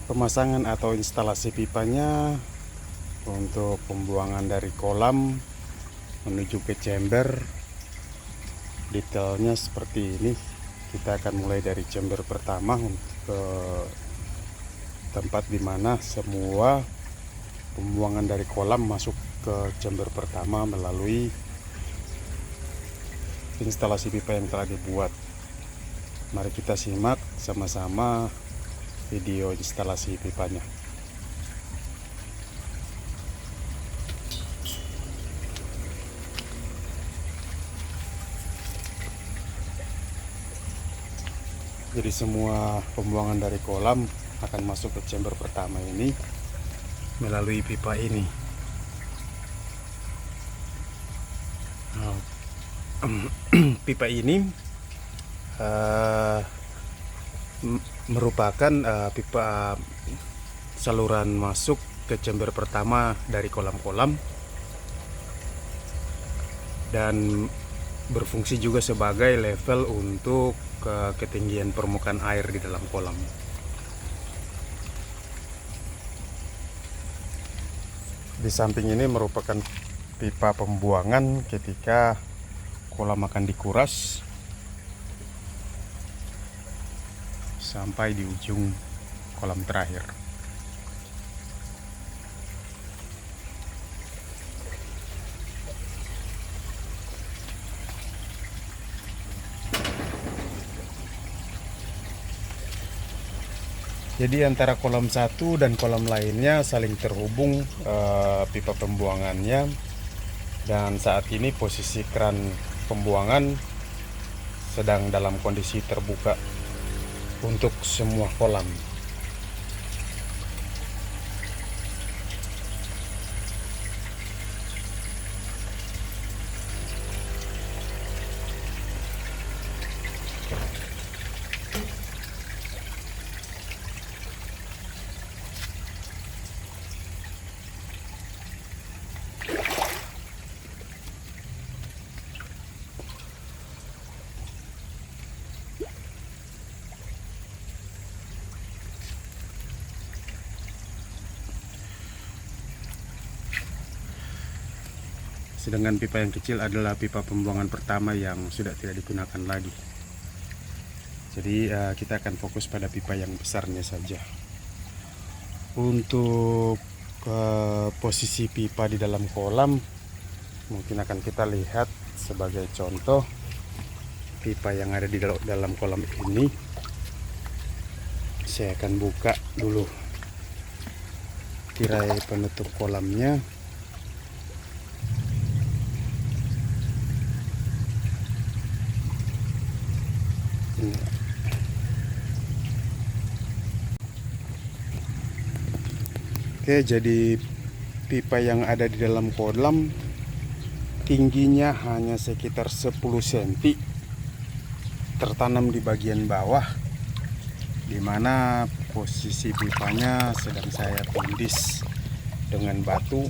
Pemasangan atau instalasi pipanya untuk pembuangan dari kolam menuju ke chamber, detailnya seperti ini. Kita akan mulai dari chamber pertama ke tempat dimana semua pembuangan dari kolam masuk ke chamber pertama melalui instalasi pipa yang telah dibuat. Mari kita simak sama-sama video instalasi pipanya. Jadi semua pembuangan dari kolam akan masuk ke chamber pertama ini melalui pipa ini. Pipa ini merupakan pipa saluran masuk ke chamber pertama dari kolam-kolam dan berfungsi juga sebagai level untuk ketinggian permukaan air di dalam kolam. Di samping ini merupakan pipa pembuangan ketika kolam akan dikuras sampai di ujung kolam terakhir. Jadi antara kolam satu dan kolam lainnya saling terhubung pipa pembuangannya, dan saat ini posisi keran pembuangan sedang dalam kondisi terbuka untuk semua kolam. Sedangkan pipa yang kecil adalah pipa pembuangan pertama yang sudah tidak digunakan lagi. Jadi kita akan fokus pada pipa yang besarnya saja. Untuk posisi pipa di dalam kolam mungkin akan kita lihat sebagai contoh. Pipa yang ada di dalam kolam ini, saya akan buka dulu tirai penutup kolamnya. Oke, jadi pipa yang ada di dalam kolam tingginya hanya sekitar 10 cm, tertanam di bagian bawah, dimana posisi pipanya sedang saya tindis dengan batu.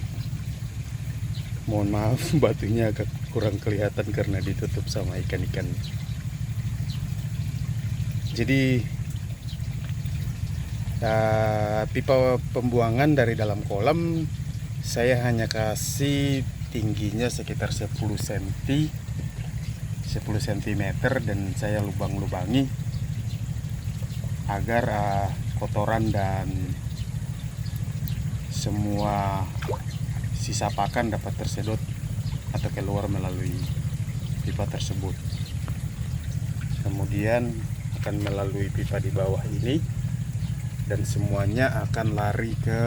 Mohon maaf, batunya agak kurang kelihatan karena ditutup sama ikan-ikan. Jadi pipa pembuangan dari dalam kolam saya hanya kasih tingginya sekitar 10 cm dan saya lubang-lubangi agar kotoran dan semua sisa pakan dapat tersedot atau keluar melalui pipa tersebut. Kemudian akan melalui pipa di bawah ini dan semuanya akan lari ke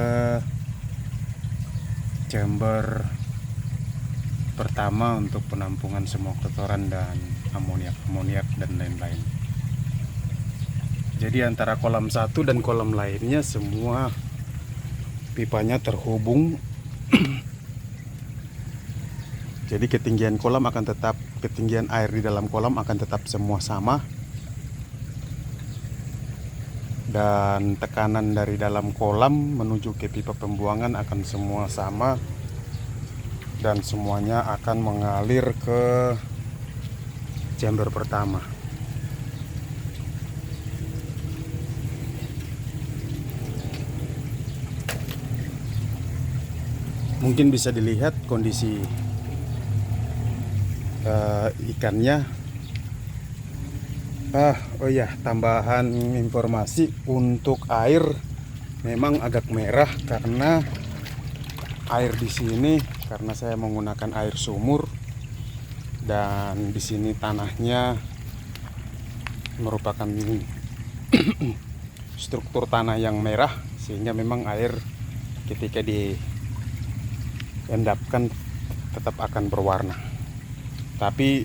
chamber pertama untuk penampungan semua kotoran dan amoniak dan lain-lain. Jadi antara kolam satu dan kolam lainnya semua pipanya terhubung. Jadi ketinggian air di dalam kolam akan tetap semua sama, dan tekanan dari dalam kolam menuju ke pipa pembuangan akan semua sama, dan semuanya akan mengalir ke chamber pertama. Mungkin bisa dilihat kondisi ikannya. Oh iya, tambahan informasi untuk air memang agak merah karena air di sini, karena saya menggunakan air sumur dan di sini tanahnya merupakan struktur tanah yang merah, sehingga memang air ketika diendapkan tetap akan berwarna. Tapi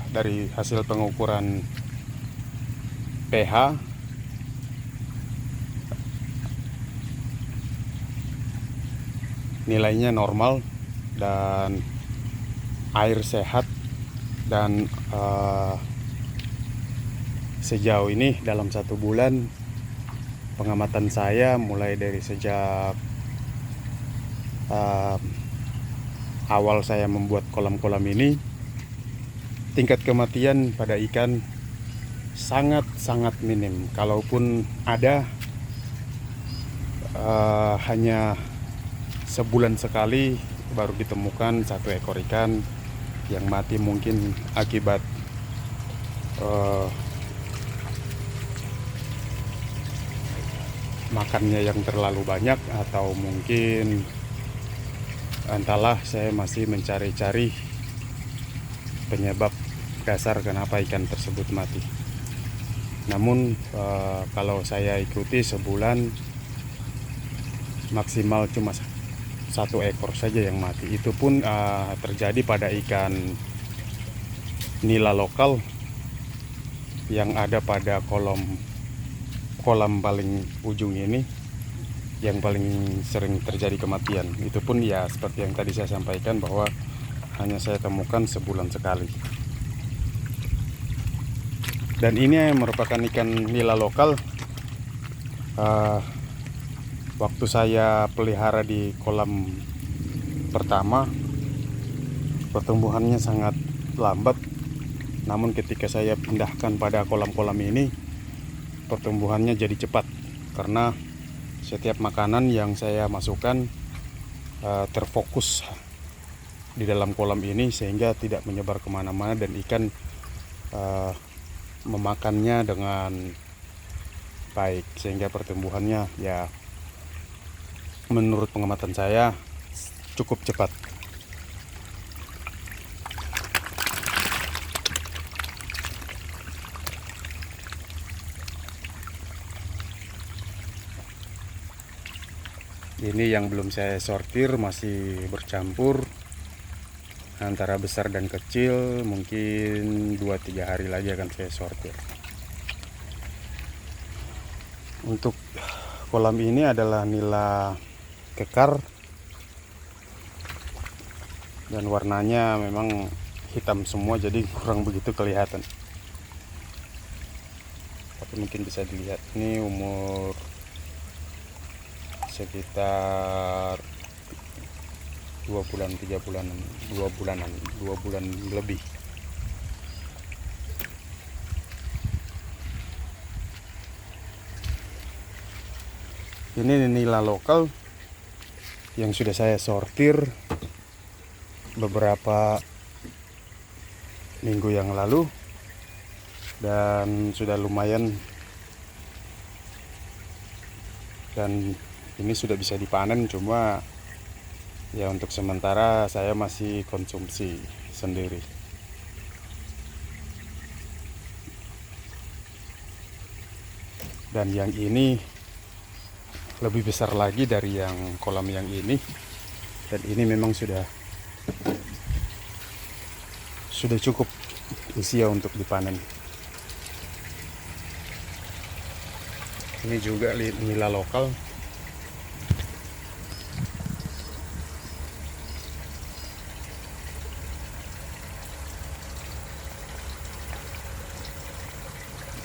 dari hasil pengukuran pH nilainya normal dan air sehat, dan sejauh ini dalam 1 bulan pengamatan saya mulai dari sejak awal saya membuat kolam-kolam ini, tingkat kematian pada ikan sangat-sangat minim. Kalaupun ada, hanya sebulan sekali baru ditemukan 1 ekor ikan yang mati, mungkin akibat makannya yang terlalu banyak, atau mungkin entahlah, saya masih mencari-cari penyebab dasar kenapa ikan tersebut mati. Namun kalau saya ikuti sebulan maksimal cuma 1 ekor saja yang mati. Itu pun terjadi pada ikan nila lokal yang ada pada kolam paling ujung ini, yang paling sering terjadi kematian. Itu pun ya seperti yang tadi saya sampaikan, bahwa hanya saya temukan sebulan sekali. Dan ini merupakan ikan nila lokal. Waktu saya pelihara di kolam pertama, pertumbuhannya sangat lambat. Namun ketika saya pindahkan pada kolam-kolam ini, pertumbuhannya jadi cepat, karena setiap makanan yang saya masukkan terfokus di dalam kolam ini, sehingga tidak menyebar kemana-mana, dan ikan memakannya dengan baik, sehingga pertumbuhannya ya menurut pengamatan saya cukup cepat. Ini yang belum saya sortir, masih bercampur antara besar dan kecil. Mungkin 2-3 hari lagi akan saya sortir. Untuk kolam ini adalah nila kekar, dan warnanya memang hitam semua, jadi kurang begitu kelihatan. Tapi mungkin bisa dilihat, ini umur sekitar 2 bulan, 3 bulanan, 2 bulan lebih. Ini nila lokal yang sudah saya sortir beberapa minggu yang lalu, dan sudah lumayan, dan ini sudah bisa dipanen. Cuma ya untuk sementara saya masih konsumsi sendiri. Dan yang ini lebih besar lagi dari yang kolam yang ini, dan ini memang sudah cukup usia untuk dipanen. Ini juga nila lokal.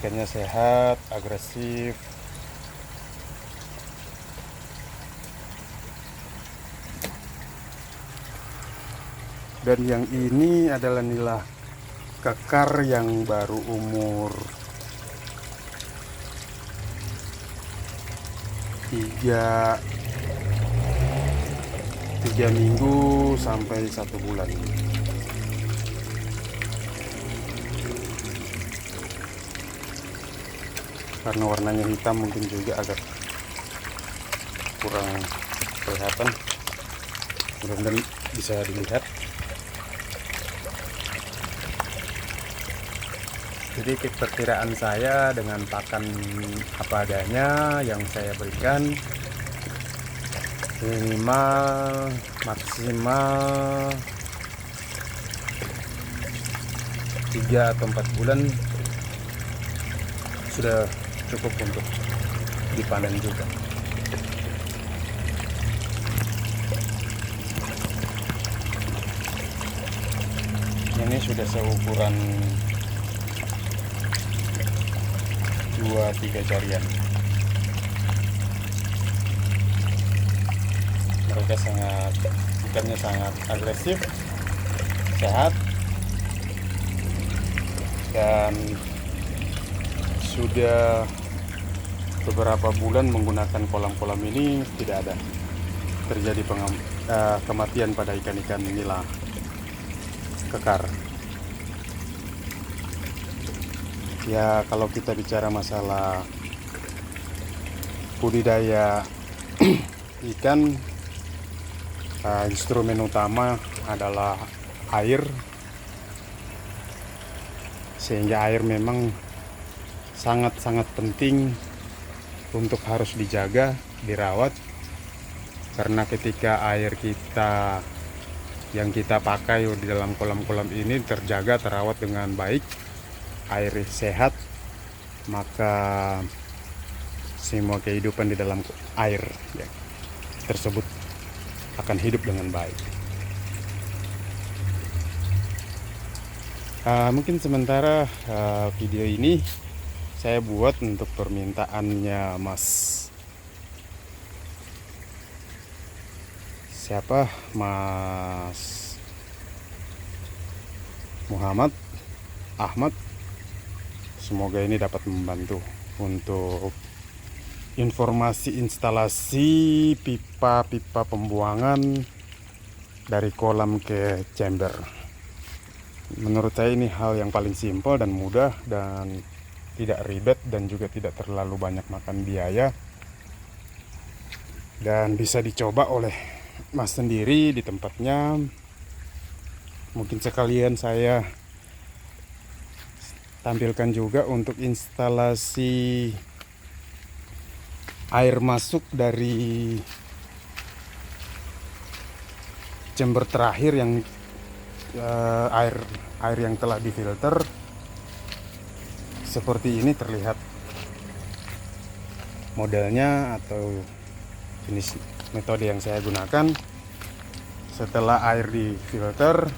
Ikannya sehat, agresif. Dan yang ini adalah nila kekar yang baru umur 3 3 minggu sampai 1 bulan. Karena warnanya hitam mungkin juga agak kurang kelihatan, mudah-mudahan bisa dilihat. Jadi perkiraan saya dengan pakan apa adanya yang saya berikan, minimal maksimal 3 atau 4 bulan sudah cukup untuk dipanen juga. Ini sudah seukuran 2-3 jarian. Mereka ikannya sangat agresif, sehat, dan sudah beberapa bulan menggunakan kolam-kolam ini tidak ada terjadi kematian pada ikan-ikan nila kekar. Ya, kalau kita bicara masalah budidaya ikan, instrumen utama adalah air, sehingga air memang sangat-sangat penting untuk harus dijaga, dirawat, karena ketika air kita yang kita pakai di dalam kolam-kolam ini terjaga, terawat dengan baik, air sehat, maka semua kehidupan di dalam air tersebut akan hidup dengan baik. Mungkin sementara video ini saya buat untuk permintaannya Mas Muhammad Ahmad. Semoga ini dapat membantu untuk informasi instalasi pipa-pipa pembuangan dari kolam ke chamber. Menurut saya ini hal yang paling simpel dan mudah, dan tidak ribet, dan juga tidak terlalu banyak makan biaya, dan bisa dicoba oleh Mas sendiri di tempatnya. Mungkin sekalian saya tampilkan juga untuk instalasi air masuk dari chamber terakhir yang air yang telah difilter. Seperti ini terlihat modelnya atau jenis metode yang saya gunakan. Setelah air difilter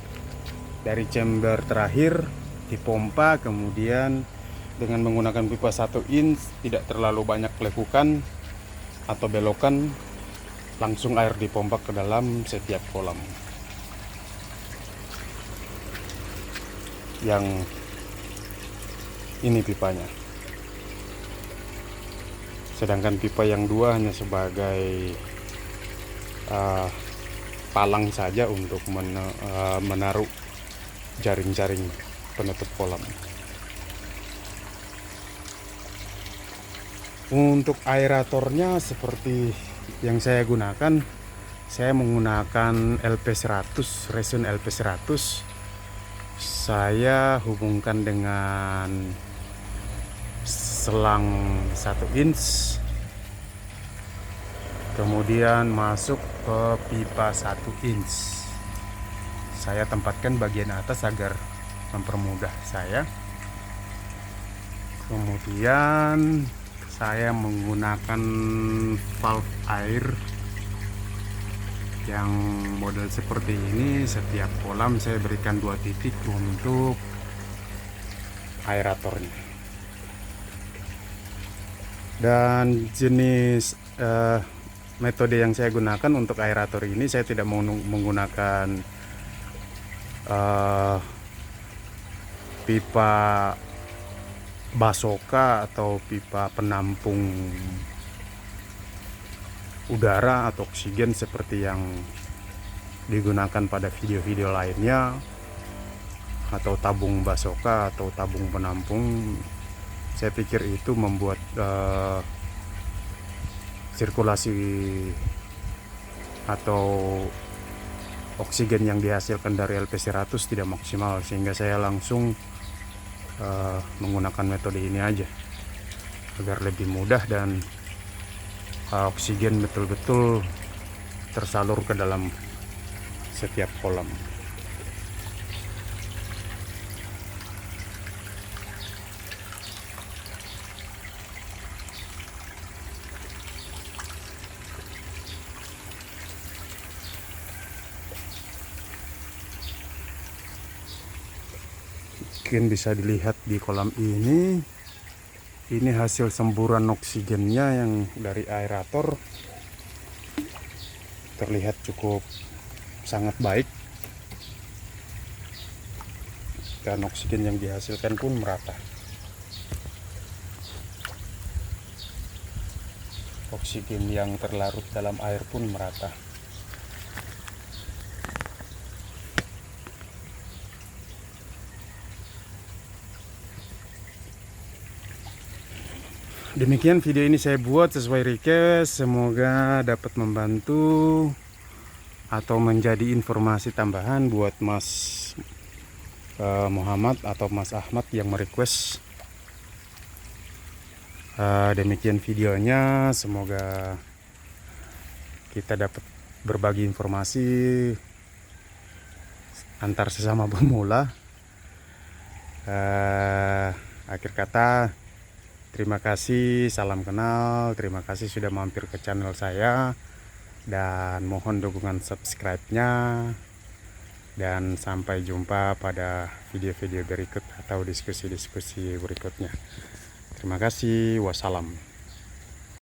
dari chamber terakhir, dipompa, kemudian dengan menggunakan pipa 1 inch, tidak terlalu banyak lekukan atau belokan, langsung air dipompa ke dalam setiap kolam. Yang ini pipanya, sedangkan pipa yang 2 hanya sebagai palang saja untuk menaruh jaring-jaring penutup kolam. Untuk aeratornya seperti yang saya gunakan, saya menggunakan LP100, Resun LP100. Saya hubungkan dengan selang 1 inch, kemudian masuk ke pipa 1 inch. Saya tempatkan bagian atas agar mempermudah saya. Kemudian saya menggunakan valve air yang model seperti ini. Setiap kolam saya berikan 2 titik untuk aeratornya. Dan jenis metode yang saya gunakan untuk aerator ini, saya tidak menggunakan pipa basoka atau pipa penampung udara atau oksigen seperti yang digunakan pada video-video lainnya, atau tabung basoka atau tabung penampung. Saya pikir itu membuat sirkulasi atau oksigen yang dihasilkan dari LP100 tidak maksimal, sehingga saya langsung menggunakan metode ini aja agar lebih mudah dan oksigen betul-betul tersalur ke dalam setiap kolam. Mungkin bisa dilihat di kolam ini hasil semburan oksigennya yang dari aerator terlihat cukup sangat baik, dan oksigen yang dihasilkan pun merata. Oksigen yang terlarut dalam air pun merata. Demikian video ini saya buat sesuai request, semoga dapat membantu atau menjadi informasi tambahan buat Mas Muhammad atau Mas Ahmad yang merequest. Demikian videonya, semoga kita dapat berbagi informasi antar sesama pemula. Akhir kata, terima kasih, salam kenal, terima kasih sudah mampir ke channel saya, dan mohon dukungan subscribe-nya, dan sampai jumpa pada video-video berikut atau diskusi-diskusi berikutnya. Terima kasih, wassalam.